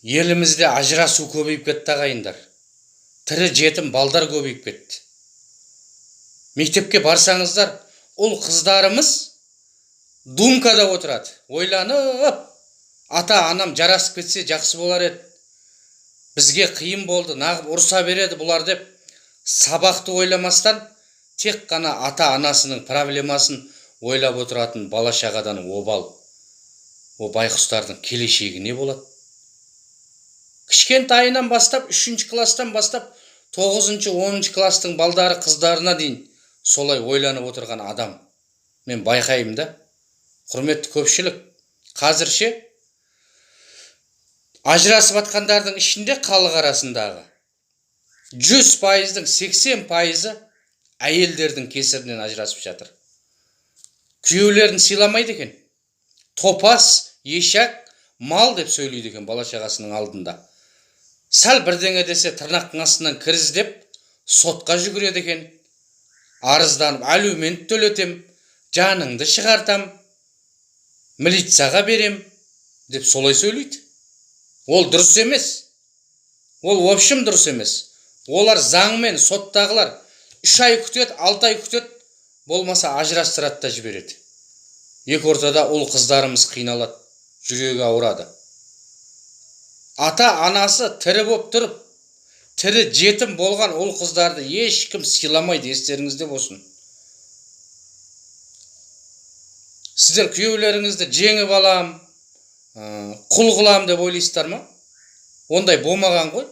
Елімізде ажырасу көбейіп кетті ағайындар. Тірі жетім балдар көбейіп кетті. Мектепке барсаңыздар, ол қыздарымыз думкада отырады. Ойланып, ата-анам жарасып кетсе жақсы болар еді. Бізге қиын болды, нағып ұрса береді бұлар деп, сабақты ойламастан, тек қана ата-анасының проблемасын ойлап отыратын бала-шағадан обал. О байқұстардың келешегі не болады? Кішкентайынан бастап, 3-ші класстан бастап, 9-шы, 10-шы класстың балдары қыздарына дейін солай ойланып отырған адам. Мен байқаймын да. Құрметті көпшілік, қазірше ажырасып атқандардың ішінде халық арасындағы 100%-дің 80%-ы әйелдердің кесірінен ажырасып жатыр. Күйеулерін сыйламайды екен. Топас, ешак, мал деп сөйлейді екен бала-шағасының алдында. Сәл бірдеңе десе тырнақтың астынан кіріз деп сотқа жүгіреді екен. Арызданып, алимент төлетем, жаныңды шығартам, милицияға берем деп солай сөйлейді. Ол дұрыс емес. Ол общем дұрыс емес. Олар заңмен соттағылар 3 ай күтеді, 6 ай күтеді, болмаса ажырастырады да жібереді. Екі ортада ұл қыздарымыз қиналады, жүрегі ауырады. Ата-анасы тірі боп тұрып, тірі жетім болған ұл қыздарды ешкім сыйламайды, естеріңізде болсын. Сіздер күйеулеріңізді жеңіп алам, құл қылам деп ойлайсыздар ма? Ондай болмаған ғой.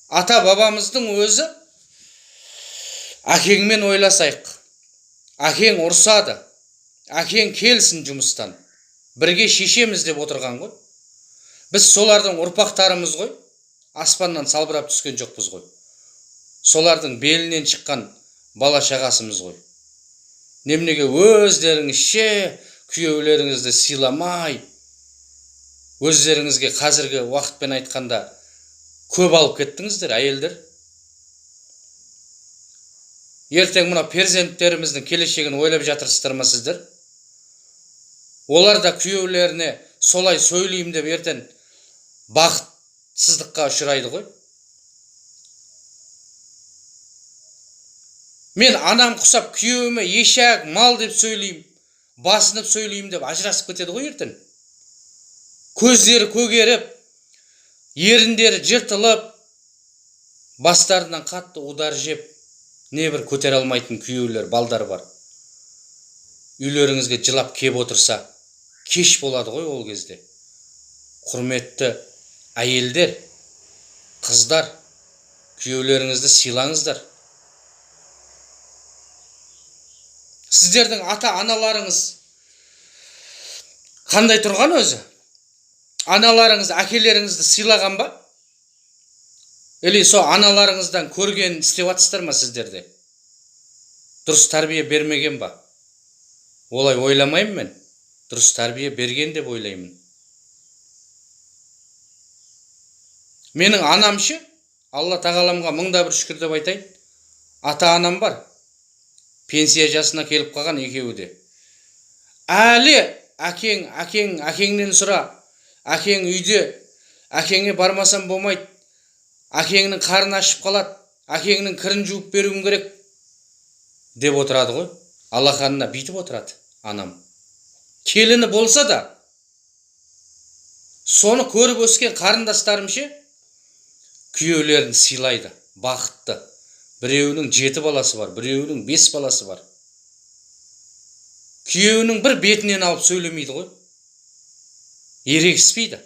Ата-бабамыздың өзі әкеңмен ойласайық. Әкең ұрсады. Әкең келсін жұмыстан. Бірге шешеміз деп отырған ғой. Біз солардың ұрпақтарымыз ғой. Аспаннан салбырап түскен жоқпыз ғой. Солардың белінен шыққан бала-шағасымыз ғой. Немнеге өздеріңізше күйеулеріңізді сыйламай, өздеріңізге қазіргі уақытпен айтқанда көп алып кеттіңіздер, әйелдер. Ертең мына перзенттеріміздің келешегін ойлап жатырсыздар ма сіздер? Олар да күйеулеріне солай сөйлейім деп ертең бақытсыздыққа ұшырайды ғой. Мен анам құсап күйеуіме ешак, мал деп сөйлейім, басынып сөйлейім деп ажырасып кетеді ғой ертең. Көздері көгеріп, еріндері жыртылып, бастарынан қатты удар жеп, небір көтере алмайтын күйеулер, балдар бар. Үйлеріңізге жылап кеп отырса, кеш болады ғой ол кезде. Құрметті әйелдер, қыздар, күйеулеріңізді сыйлаңыздар. Сіздердің ата-аналарыңыз қандай тұрған өзі? Аналарыңыз, әкелеріңізді сыйлаған ба? Или со аналарыңыздан көрген істеп атсыздар ма сіздерде? Дұрыс тәрбие бермеген ба? Олай ойламаймын мен. Дұрыс тәрбие берген деп ойлаймын. Менің анамшы, Алла тағаламға мыңда бір шүкір деп айтайын. Ата-анам бар. Пенсия жасына келіп қалған екеуі де. Әлі әкеңнен сұра. Әкең үйде, әкеңе бармасам болмайды. Әкеңнің қарны ашып қалады. Әкеңнің кірін жуып беруім керек деп отырады ғой. Алақанына бүйтіп отырады анам. Келіні болса да, соны көріп өскен қарындастарымше күйеулерін сыйлайды, бақытты. Біреуінің 7 баласы бар, біреуінің 5 баласы бар. Күйеуінің бір бетінен алып сөйлемейді ғой. Ерегіспейді.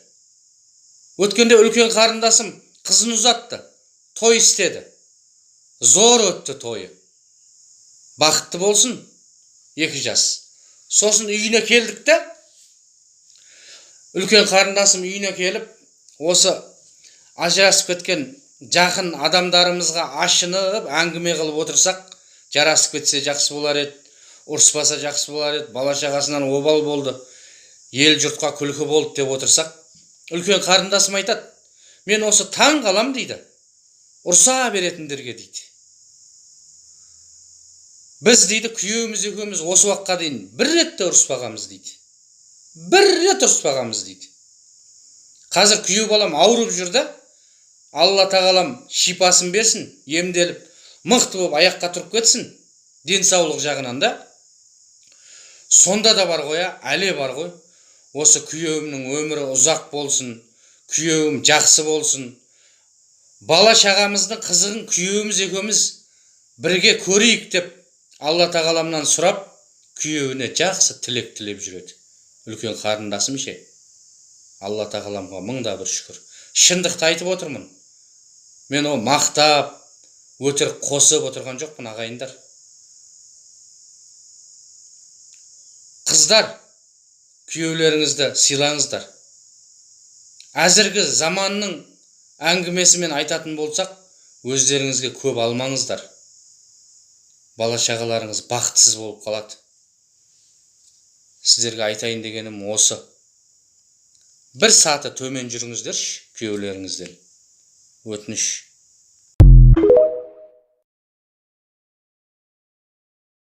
Өткенде үлкен қарындасым қызын ұзатты, той істеді. Зор өтті тойы. Бақытты болсын, 2 жас. Сосын үйіне келдік те, үлкен қарындасым үйіне келіп, осы ажырасып кеткен жақын адамдарымызға ашынып, әңгіме қылып отырсақ, жарасып кетсе жақсы болар еді, ұрыспаса жақсы болар еді, бала-шағасынан обал болды, ел жұртқа күлкі болды деп отырсақ, үлкен қарындасым айтады, мен осы таң қалам дейді, ұрса беретіндерге дейді. Біз дейді күйеуіміз екеуміз осы уақытқа дейін бір рет те ұрыспағанбыз дейді. Бір рет ұрыспағанбыз дейді. Қазір күйеу балам ауырып жүр да, Алла тағалам шипасын берсін, емделіп, мықты болып аяққа тұрып кетсін, денсаулық жағынан да. Сонда да бар ғой, әле бар ғой. Осы күйеуімнің өмірі ұзақ болсын, күйеуім жақсы болсын. Бала шағамыздың қызығын күйеуіміз екеуміз бірге көрейік деп Алла тағаламнан сұрап, күйеуіне жақсы тілек тілеп жүреді. Үлкен қарындасым ше. Алла тағаламға мыңда бір шүкір. Шындықты айтып отырмын. Мен о мақтап, өтірік қосып отырған жоқпын, ағайындар. Қыздар, күйеулеріңізді сыйлаңыздар. Әзіргі заманның әңгімесімен айтатын болсақ, өздеріңізге көп алмаңыздар. Бала шағаларыңыз бақытсыз болып қалады. Сіздерге айтайын дегенім осы. Бір саты төмен жүріңіздерші күйеулеріңізден. Өтініш.